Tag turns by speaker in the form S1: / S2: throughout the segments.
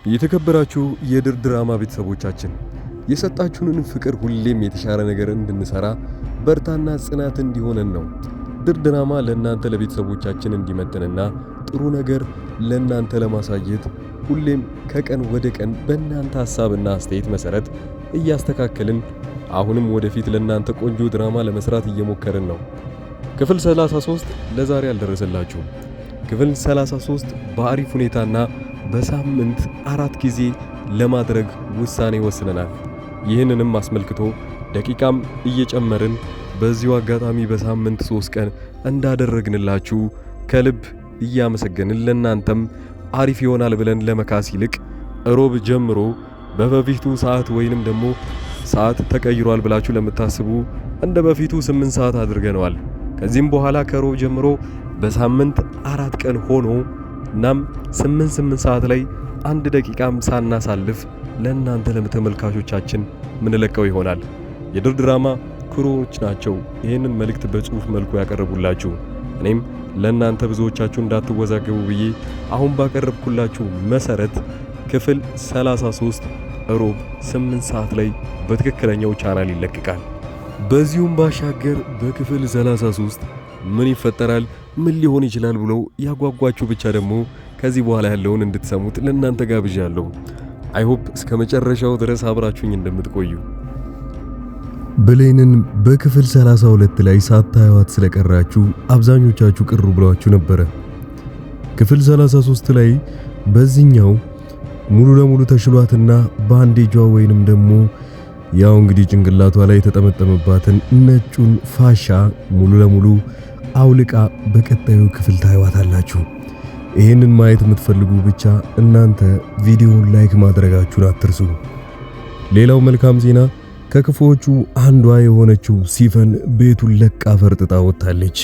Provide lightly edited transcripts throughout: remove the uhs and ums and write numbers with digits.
S1: የተከበራችሁ የድር ድራማ ቤተሰቦቻችን የሰጣችሁንን ፍቅር ሁሌም የተሻለ ነገር እንድንሰራ በርታና ጽናት እንዲሆነን ነው። ድር ድራማ ለእናንተ ለቤተሰቦቻችን እንዲመጥንና ጥሩ ነገር ለእናንተ ለማሳየት ሁሌም ከቀን ወደ ቀን በእናንተ ሐሳብና አስተያየት መሰረት እያስተካከልን አሁንም ወደፊት ለእናንተ ቆንጆ ድራማ ለመስራት እየሞከርን ነው። ክፍል 33 ለዛሬ አልደረሰላችሁም። ክፍል 33 በአሪፍ ሁኔታና በሳምንት 4 ጊዜ ለማድረግ ውሳኔ ወስነናል። ይህንንም አስመልክቶ ደቂቃም እየጨመርን በዚሁ አጋጣሚ በሳምንት 3 ቀን እንዳደረግንላችሁ ከልብ እያመሰገንን ለናንተም አሪፍ ይሆናል ብለን ለመካስ ይልቅ ሮብ ጀምሮ በበፊቱ ሰዓት ወይንም ደግሞ ሰዓት ተቀይሯል ብላችሁ ለምታስቡ እንደ በፊቱ 8 ሰዓት አድርገነዋል። ከዚህም በኋላ ከሮብ ጀምሮ በሳምንት 4 ቀን ሆኖ እናም 8 ሰዓት ላይ 1 ደቂቃም ሳናሳልፍ ለእናንተ ለተመልካቾቻችን ምንለቀው ይሆናል። የድር ድራማ ክሮዎች ናቸው ይህንን መልእክት በጽሁፍ መልኩ ያቀርቡላችሁ። እኔም ለእናንተ ብዙዎቻችሁ እንዳትወዛገቡ ብዬ አሁን ባቀረብኩላችሁ መሰረት ክፍል 33 ሮብ 8 ሰዓት ላይ በትክክለኛው ቻናል ይለቀቃል። በዚሁም ባሻገር በክፍል 33 ምን ይፈጠራል፣ ምን ሊሆን ይችላል ብለው ያጓጓችሁ ብቻ ደግሞ ከዚህ በኋላ ያለውን እንድትሰሙት ለእናንተ ጋብዣለሁ። አይሆፕ እስከ መጨረሻው ድረስ አብራችሁኝ እንደምትቆዩ። ብሌንን በክፍል 32 ላይ ሳታዩት ስለቀራችሁ አብዛኞቻችሁ ቅሩ ብሏችሁ ነበረ። ክፍል 33 ላይ በዚህኛው ሙሉ ለሙሉ ተሽሏትና ባንዴጇ ወይንም ደግሞ ያው እንግዲህ ጭንቅላቷ ላይ የተጠመጠመባትን ነጩን ፋሻ ሙሉ ለሙሉ አውልቃ በቀጣዩ ክፍል ታዩዋታላችሁ። ይህንን ማየት የምትፈልጉ ብቻ እናንተ ቪዲዮውን ላይክ ማድረጋችሁን አትርሱ። ሌላው መልካም ዜና ከክፉዎቹ አንዷ የሆነችው ሲፈን ቤቱን ለቃ ፈርጥጣ ወጣለች።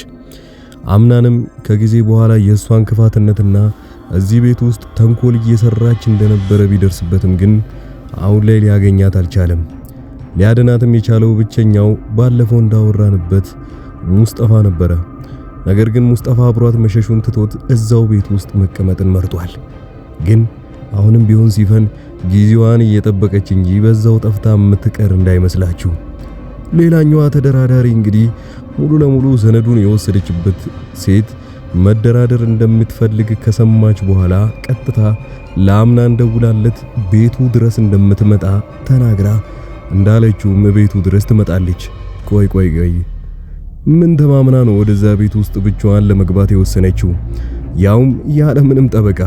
S1: አምናንም ከጊዜ በኋላ የእሷን ክፋትነትና እዚህ ቤት ውስጥ ተንኮል እየሰራች እንደነበረ ቢደርስበትም ግን አሁን ላይ ሊያገኛት አልቻለም። ሊያድናትም የቻለው ብቸኛው ባለፈው እንዳወራንበት ሙስጠፋ ነበረ። ነገር ግን ሙስጠፋ አብሯት መሸሹን ትቶት እዛው ቤት ውስጥ መቀመጥን መርጧል። ግን አሁንም ቢሆን ሲፈን ጊዜዋን እየጠበቀች እንጂ በዛው ጠፍታ የምትቀር እንዳይመስላችሁ። ሌላኛዋ ተደራዳሪ እንግዲህ ሙሉ ለሙሉ ሰነዱን የወሰደችበት ሴት መደራደር እንደምትፈልግ ከሰማች በኋላ ቀጥታ ለአምና እንደውላለት ቤቱ ድረስ እንደምትመጣ ተናግራ እንዳለችውም ቤቱ ድረስ ትመጣለች። ቆይ ምን ተማምና ነው ወደዛ ቤት ውስጥ ብቻዋን ለመግባት የወሰነችው? ያውም ያለ ምንም ጠበቃ።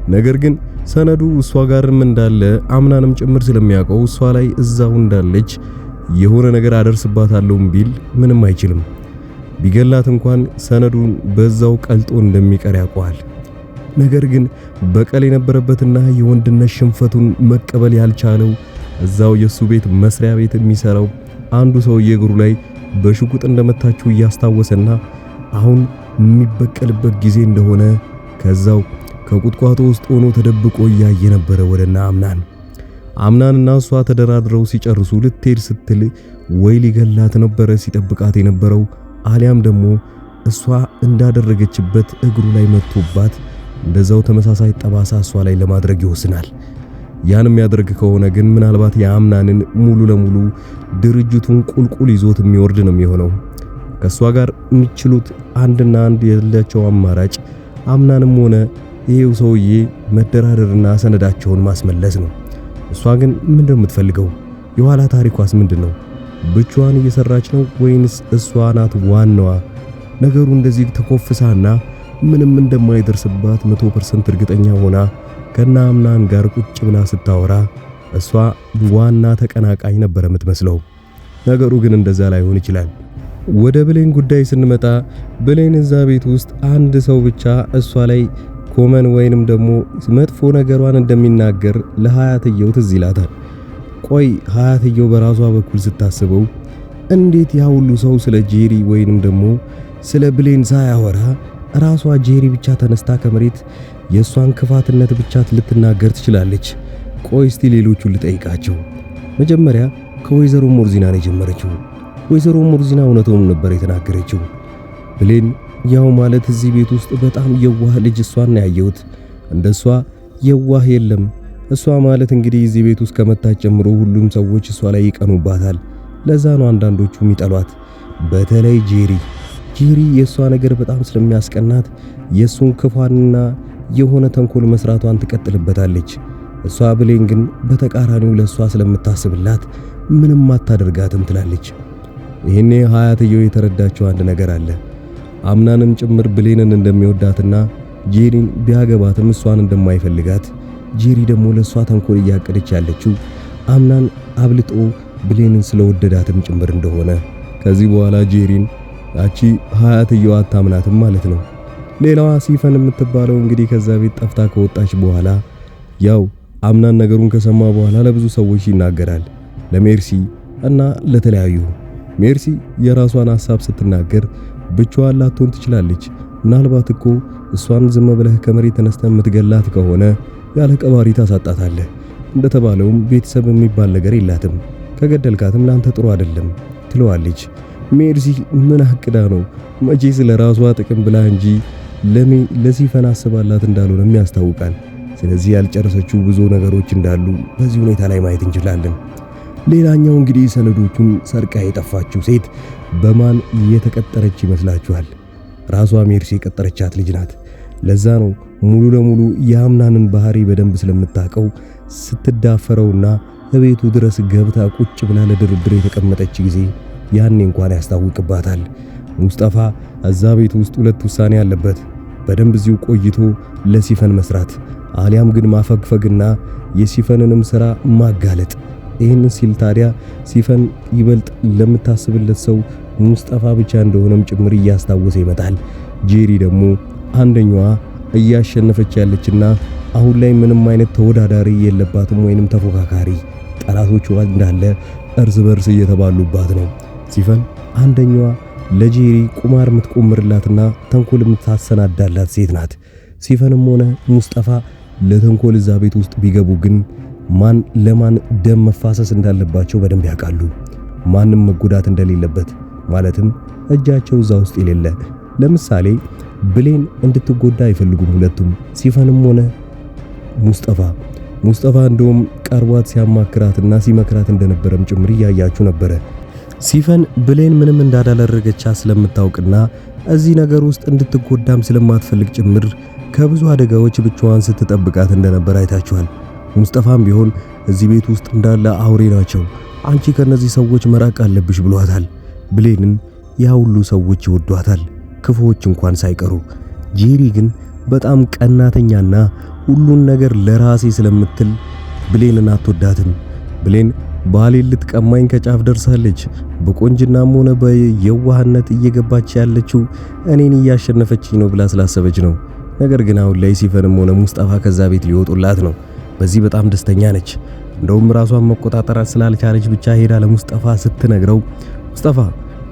S1: ነገር ግን ሰነዱ እሷ ጋርም እንዳለ አምናንም ጭምር ስለሚያውቀው እሷ ላይ እዛው እንዳለች የሆነ ነገር አደርስባታለሁ ቢል ምንም አይችልም። ቢገላት እንኳን ሰነዱን በዛው ቀልጦ እንደሚቀር ያውቀዋል። ነገር ግን በቀል የነበረበትና የወንድነት ሽንፈቱን መቀበል ያልቻለው እዛው የሱ ቤት መስሪያ ቤት የሚሰራው አንዱ ሰውዬ እግሩ ላይ በሽጉጥ እንደመታችሁ እያስታወሰና አሁን የሚበቀልበት ጊዜ እንደሆነ ከዛው ከቁጥቋጦ ውስጥ ሆኖ ተደብቆ እያየ ነበረ ወደና አምናንና እሷ ተደራድረው ሲጨርሱ ልትሄድ ስትል ወይ ሊገላት ነበረ ሲጠብቃት የነበረው አሊያም ደግሞ እሷ እንዳደረገችበት እግሩ ላይ መጥቶባት እንደዛው ተመሳሳይ ጠባሳ እሷ ላይ ለማድረግ ይወስናል። ያን የሚያደርግ ከሆነ ግን ምናልባት የአምናንን ሙሉ ለሙሉ ድርጅቱን ቁልቁል ይዞት የሚወርድ ነው የሚሆነው። ከሷ ጋር የሚችሉት አንድና አንድ ያላቸው አማራጭ አምናንም ሆነ ይሄው ሰውዬ መደራደርና ሰነዳቸውን ማስመለስ ነው። እሷ ግን ምንድነው የምትፈልገው? የኋላ ታሪኳስ ምንድነው? ብቻዋን እየሰራች ነው ወይንስ እሷ ናት ዋናዋ? ነገሩ እንደዚህ ተኮፍሳና ምንም እንደማይደርስባት 100% እርግጠኛ ሆና ከና አምናን ጋር ቁጭ ብላ ስታወራ እሷ ዋና ተቀናቃኝ ነበር የምትመስለው። ነገሩ ግን እንደዛ ላይሆን ይችላል። ወደ ብሌን ጉዳይ ስንመጣ ብሌን እዛ ቤት ውስጥ አንድ ሰው ብቻ እሷ ላይ ኮመን ወይንም ደግሞ መጥፎ ነገሯን እንደሚናገር ለሀያትየው ትዝ ይላታል። ቆይ ሀያትየው በራሷ በኩል ስታስበው እንዴት ያ ሁሉ ሰው ስለ ጄሪ ወይንም ደግሞ ስለ ብሌን ሳያወራ ራሷ ጄሪ ብቻ ተነስታ ከመሬት የሷን ክፋትነት ብቻ ልትናገር ትችላለች? ቆይ እስቲ ሌሎቹን ልጠይቃቸው። መጀመሪያ ከወይዘሮ ሞርዚና ነው የጀመረችው። ወይዘሮ ሞርዚና እውነቱን ነበር የተናገረችው። ብሌን ያው ማለት እዚህ ቤት ውስጥ በጣም የዋህ ልጅ እሷን ነው ያየሁት። እንደሷ የዋህ የለም እሷ ማለት እንግዲህ እዚህ ቤት ውስጥ ከመጣች ጀምሮ ሁሉም ሰዎች እሷ ላይ ይቀኑባታል። ለዛ ነው አንዳንዶቹ የሚጠሏት። በተለይ ጄሪ የእሷ ነገር በጣም ስለሚያስቀናት የእሱን ክፋንና የሆነ ተንኮል መስራቷን ትቀጥልበታለች። እሷ ብሌን ግን በተቃራኒው ለእሷ ስለምታስብላት ምንም አታደርጋትም ትላለች። ይሄኔ ሀያትየው የተረዳቸው አንድ ነገር አለ። አምናንም ጭምር ብሌንን እንደሚወዳትና ጄሪን ቢያገባትም እሷን እንደማይፈልጋት፣ ጄሪ ደግሞ ለእሷ ተንኮል እያቀደች ያለችው አምናን አብልጦ ብሌንን ስለወደዳትም ጭምር እንደሆነ ከዚህ በኋላ ጄሪን ያቺ ሀያትየው አታምናትም ማለት ነው። ሌላዋ ሲፈን የምትባለው እንግዲህ ከዛ ቤት ጠፍታ ከወጣች በኋላ ያው አምናን ነገሩን ከሰማ በኋላ ለብዙ ሰዎች ይናገራል። ለሜርሲ እና ለተለያዩ ሜርሲ የራሷን ሐሳብ ስትናገር ብቻዋን ላትሆን ትችላለች። ምናልባት እኮ እሷን ዝም ብለህ ከመሬት ተነስተህ የምትገላት ከሆነ ያለ ቀባሪ ታሳጣታለህ። እንደተባለውም ቤተሰብ የሚባል ነገር የላትም። ከገደልካትም ላንተ ጥሩ አይደለም ትለዋለች። ሜርሲ ምን አቅዳ ነው? መቼ ስለ ራሷ ጥቅም ብላ እንጂ ለሲፈን አስባላት እንዳልሆነም ያስታውቃል። ስለዚህ ያልጨረሰችው ብዙ ነገሮች እንዳሉ በዚህ ሁኔታ ላይ ማየት እንችላለን። ሌላኛው እንግዲህ ሰነዶቹን ሰርቃ የጠፋችው ሴት በማን የተቀጠረች ይመስላችኋል? ራሷ ሜርሲ የቀጠረቻት ልጅ ናት። ለዛ ነው ሙሉ ለሙሉ የአምናንን ባህሪ በደንብ ስለምታውቀው ስትዳፈረውና በቤቱ ድረስ ገብታ ቁጭ ብላ ለድርድር የተቀመጠች ጊዜ ያኔ እንኳን ያስታውቅባታል። ሙስጠፋ እዛ ቤት ውስጥ ሁለት ውሳኔ አለበት። በደንብ እዚሁ ቆይቶ ለሲፈን መስራት አሊያም ግን ማፈግፈግና የሲፈንንም ሥራ ማጋለጥ። ይህን ሲል ታዲያ ሲፈን ይበልጥ ለምታስብለት ሰው ሙስጠፋ ብቻ እንደሆነም ጭምር እያስታወሰ ይመጣል። ጄሪ ደግሞ አንደኛዋ እያሸነፈች ያለችና አሁን ላይ ምንም አይነት ተወዳዳሪ የለባትም ወይንም ተፎካካሪ፣ ጠላቶቿ እንዳለ እርስ በርስ እየተባሉባት ነው። ሲፈን አንደኛዋ ለጄሪ ቁማር የምትቆምርላትና ተንኮል የምታሰናዳላት ሴት ናት። ሲፈንም ሆነ ሙስጠፋ ለተንኮል እዛ ቤት ውስጥ ቢገቡ ግን ማን ለማን ደም መፋሰስ እንዳለባቸው በደንብ ያውቃሉ። ማንም መጎዳት እንደሌለበት ማለትም እጃቸው እዛ ውስጥ የሌለ። ለምሳሌ ብሌን እንድትጎዳ አይፈልጉም ሁለቱም፣ ሲፈንም ሆነ ሙስጠፋ እንደውም ቀርቧት ሲያማክራትና ሲመክራት እንደነበረም ጭምር እያያችሁ ነበረ። ሲፈን ብሌን ምንም እንዳላደረገቻት ስለምታውቅና እዚህ ነገር ውስጥ እንድትጎዳም ስለማትፈልግ ጭምር ከብዙ አደጋዎች ብቻዋን ስትጠብቃት እንደነበር አይታችኋል። ሙስጠፋም ቢሆን እዚህ ቤት ውስጥ እንዳለ አውሬ ናቸው፣ አንቺ ከነዚህ ሰዎች መራቅ አለብሽ ብሏታል። ብሌንን ያ ሁሉ ሰዎች ይወዷታል፣ ክፉዎች እንኳን ሳይቀሩ። ጄሪ ግን በጣም ቀናተኛና ሁሉን ነገር ለራሴ ስለምትል ብሌንን አትወዳትም። ብሌን ባሌን ልትቀማኝ ከጫፍ ደርሳለች። በቆንጅናም ሆነ በየዋህነት እየገባች ያለችው እኔን እያሸነፈችኝ ነው ብላ ስላሰበች ነው። ነገር ግን አሁን ላይ ሲፈንም ሆነ ሙስጠፋ ከዛ ቤት ሊወጡላት ነው። በዚህ በጣም ደስተኛ ነች። እንደውም ራሷን መቆጣጠር ስላልቻለች ብቻ ሄዳ ለሙስጠፋ ስትነግረው ሙስጠፋ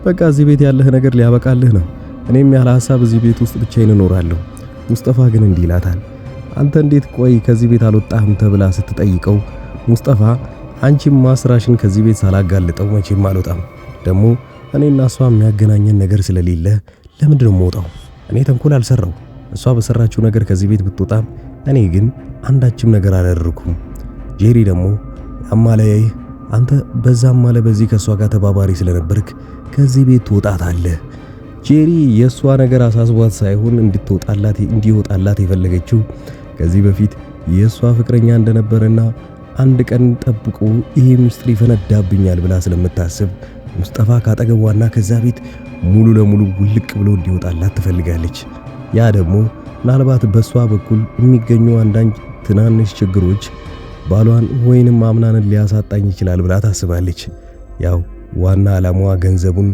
S1: በቃ እዚህ ቤት ያለህ ነገር ሊያበቃልህ ነው፣ እኔም ያለ ሐሳብ እዚህ ቤት ውስጥ ብቻዬን እኖራለሁ። ሙስጠፋ ግን እንዲህ ይላታል፣ አንተ እንዴት ቆይ ከዚህ ቤት አልወጣህም ተብላ ስትጠይቀው ሙስጠፋ አንቺም ማስራሽን ከዚህ ቤት ሳላጋልጠው መቼም አልወጣም። ደግሞ እኔና እሷ የሚያገናኘን ነገር ስለሌለ ለምንድን ነው የምወጣው? እኔ ተንኮል አልሰራው። እሷ በሰራችው ነገር ከዚህ ቤት ብትወጣም እኔ ግን አንዳችም ነገር አላደረኩም። ጄሪ ደግሞ አማለይ አንተ በዛም ማለ በዚህ ከሷ ጋር ተባባሪ ስለነበርክ ከዚህ ቤት ትወጣታለህ። ጄሪ የሷ ነገር አሳስቧት ሳይሆን እንዲወጣላት የፈለገችው ከዚህ በፊት የሷ ፍቅረኛ እንደነበረና አንድ ቀን ጠብቆ ይሄ ሚስጥር ይፈነዳብኛል ብላ ስለምታስብ ሙስጠፋ ካጠገቧና ከዛ ቤት ሙሉ ለሙሉ ውልቅ ብሎ እንዲወጣላት ትፈልጋለች። ያ ደግሞ ምናልባት በሷ በኩል የሚገኙ አንዳንድ ትናንሽ ችግሮች ባሏን ወይንም አምናንን ሊያሳጣኝ ይችላል ብላ ታስባለች። ያው ዋና ዓላማዋ ገንዘቡን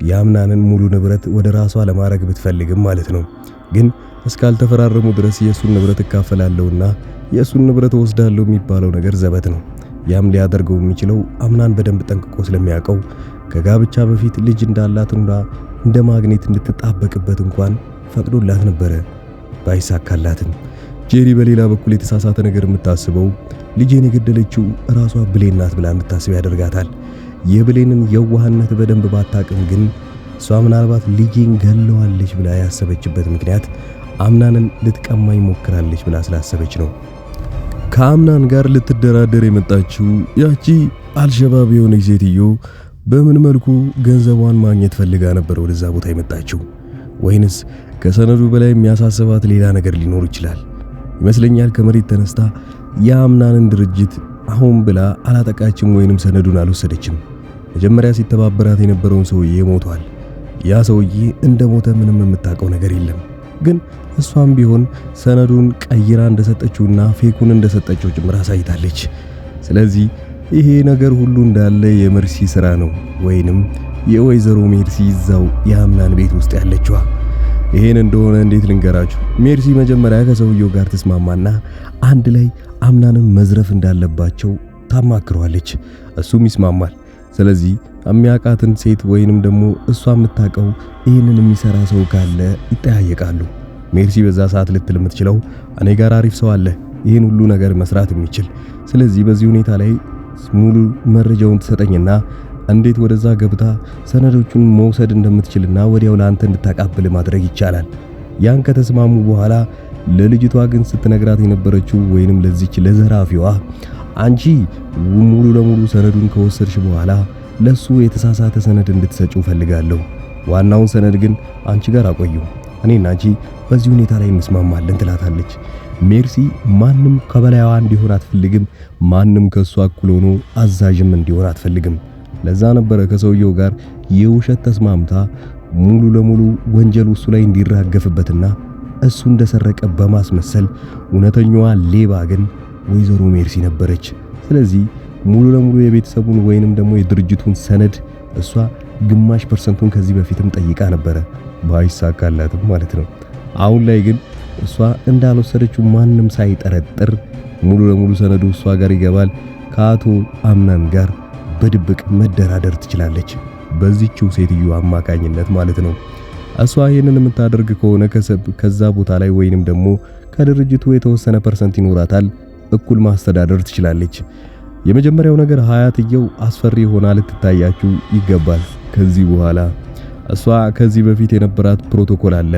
S1: የአምናንን ሙሉ ንብረት ወደ ራሷ ለማድረግ ብትፈልግም ማለት ነው። ግን እስካልተፈራረሙ ድረስ የሱን ንብረት እካፈላለውና የሱን ንብረት ወስዳለው የሚባለው ነገር ዘበት ነው። ያም ሊያደርገው የሚችለው አምናን በደንብ ጠንቅቆ ስለሚያውቀው ከጋብቻ በፊት ልጅ እንዳላትና እንደ ማግኔት እንድትጣበቅበት እንኳን ፈቅዶላት ነበረ። ባይሳካላትም ጄሪ በሌላ በኩል የተሳሳተ ነገር የምታስበው ልጄን የገደለችው ራሷ ብሌን ናት ብላ እንድታስብ ያደርጋታል። የብሌንን የዋህነት በደንብ ባታቅም ግን እሷ ምናልባት ልጄን ገለዋለች ብላ ያሰበችበት ምክንያት አምናንን ልትቀማኝ ሞክራለች ብላ ስላሰበች ነው። ከአምናን ጋር ልትደራደር የመጣችው ያቺ አልሸባብ የሆነች ሴትዮ በምን መልኩ ገንዘቧን ማግኘት ፈልጋ ነበር ወደዛ ቦታ የመጣችው? ወይንስ ከሰነዱ በላይ የሚያሳስባት ሌላ ነገር ሊኖር ይችላል? ይመስለኛል ከመሬት ተነስታ የአምናንን ድርጅት አሁን ብላ አላጠቃችም ወይንም ሰነዱን አልወሰደችም። መጀመሪያ ሲተባበራት የነበረውን ሰውዬ ሞቷል። ያ ሰውዬ እንደሞተ ምንም የምታውቀው ነገር የለም። ግን እሷም ቢሆን ሰነዱን ቀይራ እንደሰጠችውና ፌኩን እንደሰጠችው ጭምር አሳይታለች። ስለዚህ ይሄ ነገር ሁሉ እንዳለ የመርሲ ስራ ነው፣ ወይንም የወይዘሮ ሜርሲ ይዛው የአምናን ቤት ውስጥ ያለችዋ። ይሄን እንደሆነ እንዴት ልንገራችሁ? ሜርሲ መጀመሪያ ከሰውየው ጋር ተስማማና አንድ ላይ አምናንን መዝረፍ እንዳለባቸው ታማክረዋለች። እሱም ይስማማል። ስለዚህ የሚያውቃትን ሴት ወይንም ደግሞ እሷ የምታውቀው ይህንን የሚሰራ ሰው ካለ ይጠያየቃሉ። ሜርሲ በዛ ሰዓት ልትል የምትችለው እኔ ጋር አሪፍ ሰው አለ ይህን ሁሉ ነገር መስራት የሚችል፣ ስለዚህ በዚህ ሁኔታ ላይ ሙሉ መረጃውን ትሰጠኝና እንዴት ወደዛ ገብታ ሰነዶቹን መውሰድ እንደምትችልና ወዲያው ለአንተ እንድታቃብል ማድረግ ይቻላል። ያን ከተስማሙ በኋላ ለልጅቷ ግን ስትነግራት የነበረችው ወይንም ለዚች ለዘራፊዋ አንቺ ሙሉ ለሙሉ ሰነዱን ከወሰድሽ በኋላ ለሱ የተሳሳተ ሰነድ እንድትሰጪው ፈልጋለሁ፣ ዋናውን ሰነድ ግን አንቺ ጋር አቆዩ፣ እኔና አንቺ በዚህ ሁኔታ ላይ እንስማማለን ትላታለች። ሜርሲ ማንም ከበላይዋ እንዲሆን አትፈልግም፣ ማንም ከሷ እኩል ሆኖ አዛዥም እንዲሆን አትፈልግም። ለዛ ነበረ ከሰውየው ጋር የውሸት ተስማምታ ሙሉ ለሙሉ ወንጀል እሱ ላይ እንዲራገፍበትና እሱ እንደሰረቀ በማስመሰል እውነተኛዋ ሌባ ግን ወይዘሮ ሜርሲ ነበረች። ስለዚህ ሙሉ ለሙሉ የቤተሰቡን ወይንም ደግሞ የድርጅቱን ሰነድ እሷ ግማሽ ፐርሰንቱን ከዚህ በፊትም ጠይቃ ነበረ፣ ባይሳካላትም ማለት ነው። አሁን ላይ ግን እሷ እንዳልወሰደችው ማንም ሳይጠረጥር ሙሉ ለሙሉ ሰነዱ እሷ ጋር ይገባል። ከአቶ አምናን ጋር በድብቅ መደራደር ትችላለች፣ በዚህችው ሴትዮ አማካኝነት ማለት ነው። እሷ ይሄንን የምታደርግ ከሆነ ከዛ ቦታ ላይ ወይንም ደግሞ ከድርጅቱ የተወሰነ ፐርሰንት ይኖራታል፣ እኩል ማስተዳደር ትችላለች። የመጀመሪያው ነገር ሀያትየው አስፈሪ ሆና ልትታያችሁ ይገባል። ከዚህ በኋላ እሷ ከዚህ በፊት የነበራት ፕሮቶኮል አለ።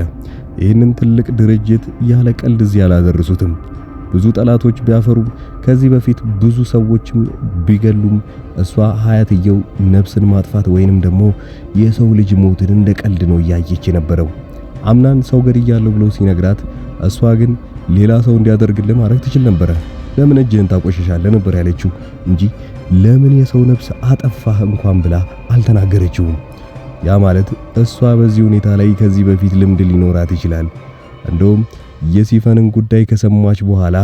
S1: ይህንን ትልቅ ድርጅት ያለ ቀልድ እዚህ አላደረሱትም። ብዙ ጠላቶች ቢያፈሩም ከዚህ በፊት ብዙ ሰዎችም ቢገሉም እሷ ሀያትየው ነፍስን ማጥፋት ወይንም ደግሞ የሰው ልጅ ሞትን እንደ ቀልድ ነው እያየች የነበረው። አምናን ሰው ገድያለሁ ብሎ ሲነግራት እሷ ግን ሌላ ሰው እንዲያደርግልህ ማድረግ ትችል ነበረ፣ ለምን እጅህን ታቆሽሻለህ ነበር ያለችው እንጂ ለምን የሰው ነፍስ አጠፋህ እንኳን ብላ አልተናገረችውም። ያ ማለት እሷ በዚህ ሁኔታ ላይ ከዚህ በፊት ልምድ ሊኖራት ይችላል። እንደውም የሲፈንን ጉዳይ ከሰማች በኋላ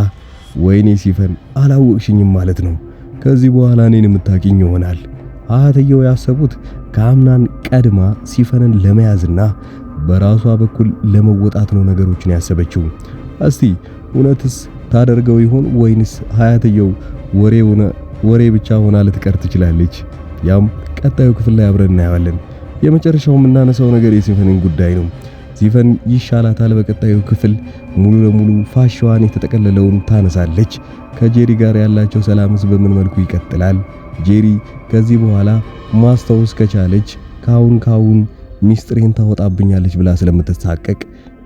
S1: ወይኔ ሲፈን አላወቅሽኝም ማለት ነው፣ ከዚህ በኋላ እኔን የምታውቂኝ ይሆናል። አያትየው ያሰቡት ከአምናን ቀድማ ሲፈንን ለመያዝና በራሷ በኩል ለመወጣት ነው ነገሮችን ያሰበችው። እስቲ እውነትስ ታደርገው ይሆን ወይንስ ሀያትየው ወሬ ብቻ ሆና ልትቀር ትችላለች? ያም ቀጣዩ ክፍል ላይ አብረን እናያለን። የመጨረሻው የምናነሳው ነገር የሲፈንን ጉዳይ ነው። ሲፈን ይሻላታል። በቀጣዩ ክፍል ሙሉ ለሙሉ ፋሻዋን የተጠቀለለውን ታነሳለች። ከጄሪ ጋር ያላቸው ሰላምስ በምን መልኩ ይቀጥላል? ጄሪ ከዚህ በኋላ ማስታወስ ከቻለች ካሁን ሚስጥሬን ታወጣብኛለች ብላ ስለምትሳቀቅ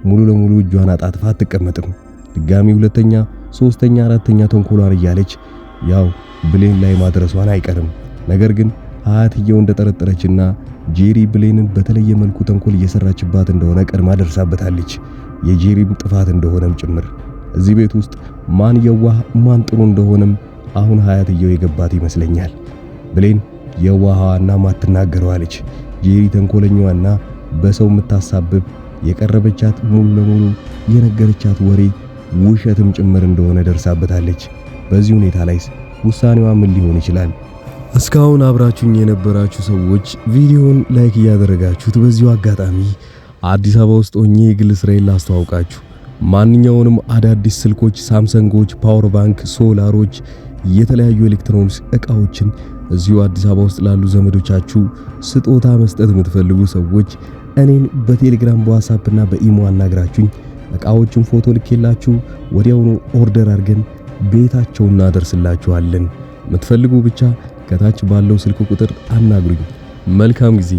S1: ሙሉ ለሙሉ እጇን አጣጥፋ አትቀመጥም። ድጋሚ ሁለተኛ፣ ሶስተኛ፣ አራተኛ ተንኮሏን እያለች ያው ብሌን ላይ ማድረሷን አይቀርም። ነገር ግን አያትየው እንደጠረጠረችና ጄሪ ብሌንን በተለየ መልኩ ተንኮል እየሰራችባት እንደሆነ ቀድማ ደርሳበታለች። የጄሪም ጥፋት እንደሆነም ጭምር እዚህ ቤት ውስጥ ማን የዋህ ማን ጥሩ እንደሆነም አሁን ሀያትየው የገባት ይመስለኛል። ብሌን የዋሃዋና ማትናገረዋለች። ጄሪ ተንኮለኛዋና በሰው የምታሳብብ የቀረበቻት ሙሉ ለሙሉ የነገረቻት ወሬ ውሸትም ጭምር እንደሆነ ደርሳበታለች። በዚህ ሁኔታ ላይስ ውሳኔዋ ምን ሊሆን ይችላል? እስካሁን አብራችሁኝ የነበራችሁ ሰዎች ቪዲዮውን ላይክ እያደረጋችሁት፣ በዚሁ አጋጣሚ አዲስ አበባ ውስጥ ሆኜ የግል ስራዬን ላስተዋውቃችሁ። ማንኛውንም አዳዲስ ስልኮች፣ ሳምሰንጎች፣ ፓወር ባንክ፣ ሶላሮች፣ የተለያዩ ኤሌክትሮኒክስ እቃዎችን እዚሁ አዲስ አበባ ውስጥ ላሉ ዘመዶቻችሁ ስጦታ መስጠት የምትፈልጉ ሰዎች እኔን በቴሌግራም በዋትስአፕ እና በኢሞ አናግራችሁኝ እቃዎችን ፎቶ ልኬላችሁ ወዲያውኑ ኦርደር አድርገን ቤታቸው እናደርስላችኋለን። የምትፈልጉ ብቻ ከታች ባለው ስልክ ቁጥር አናግሩኝ። መልካም ጊዜ።